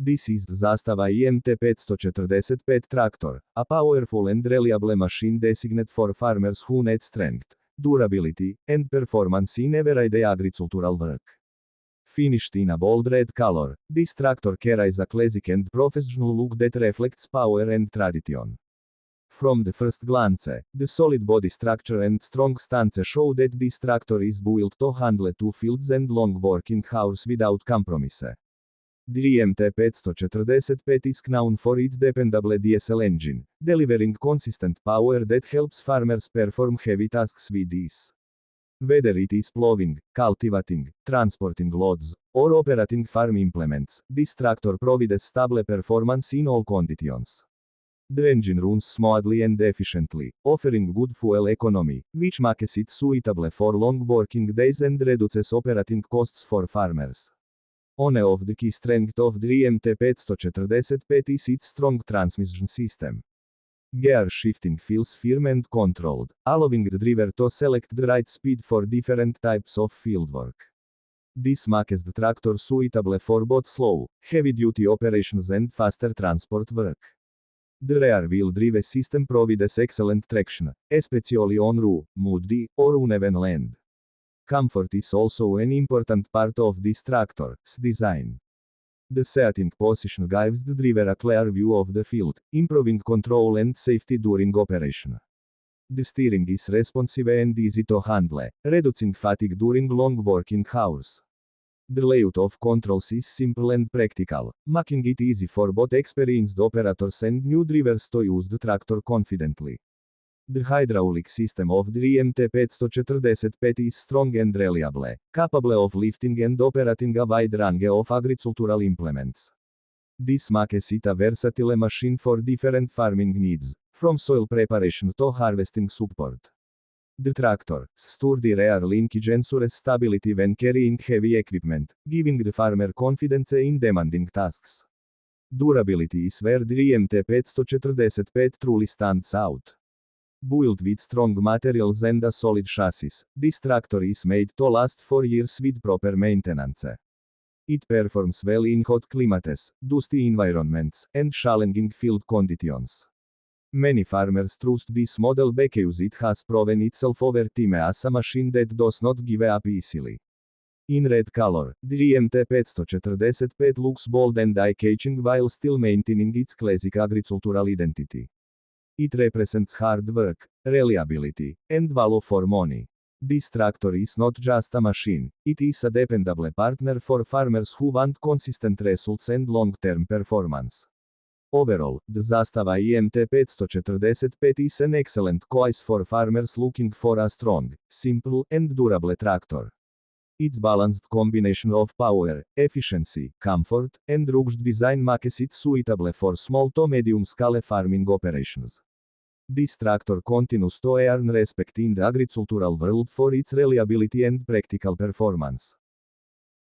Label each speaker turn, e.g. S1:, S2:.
S1: This is the Zastava IMT 545 tractor, a powerful and reliable machine designed for farmers who need strength, durability, and performance in everyday agricultural work. Finished in a bold red color, this tractor carries a classic and professional look that reflects power and tradition. From the first glance, the solid body structure and strong stance show that this tractor is built to handle 2 fields and long working hours without compromise. The IMT 545 is known for its dependable diesel engine, delivering consistent power that helps farmers perform heavy tasks with ease. Whether it is plowing, cultivating, transporting loads, or operating farm implements, this tractor provides stable performance in all conditions. The engine runs smoothly and efficiently, offering good fuel economy, which makes it suitable for long working days and reduces operating costs for farmers. One of the key strengths of the IMT 545 is its strong transmission system. Gear shifting feels firm and controlled, allowing the driver to select the right speed for different types of fieldwork. This makes the tractor suitable for both slow, heavy-duty operations and faster transport work. The rear-wheel drive system provides excellent traction, especially on raw, muddy, or uneven land. Comfort is also an important part of this tractor's design. The seating position gives the driver a clear view of the field, improving control and safety during operation. The steering is responsive and easy to handle, reducing fatigue during long working hours. The layout of controls is simple and practical, making it easy for both experienced operators and new drivers to use the tractor confidently. The hydraulic system of the IMT 545 is strong and reliable, capable of lifting and operating a wide range of agricultural implements. This makes it a versatile machine for different farming needs, from soil preparation to harvesting support. The tractor's sturdy rear linkage ensures stability when carrying heavy equipment, giving the farmer confidence in demanding tasks. Durability is where the IMT 545 truly stands out. Built with strong materials and a solid chassis, this tractor is made to last for years with proper maintenance. It performs well in hot climates, dusty environments, and challenging field conditions. Many farmers trust this model because it has proven itself over time as a machine that does not give up easily. In red color, the IMT 545 looks bold and eye-catching while still maintaining its classic agricultural identity. It represents hard work, reliability, and value for money. This tractor is not just a machine, it is a dependable partner for farmers who want consistent results and long-term performance. Overall, the Zastava IMT 545 is an excellent choice for farmers looking for a strong, simple, and durable tractor. Its balanced combination of power, efficiency, comfort, and rugged design makes it suitable for small to medium-scale farming operations. This tractor continues to earn respect in the agricultural world for its reliability and practical performance.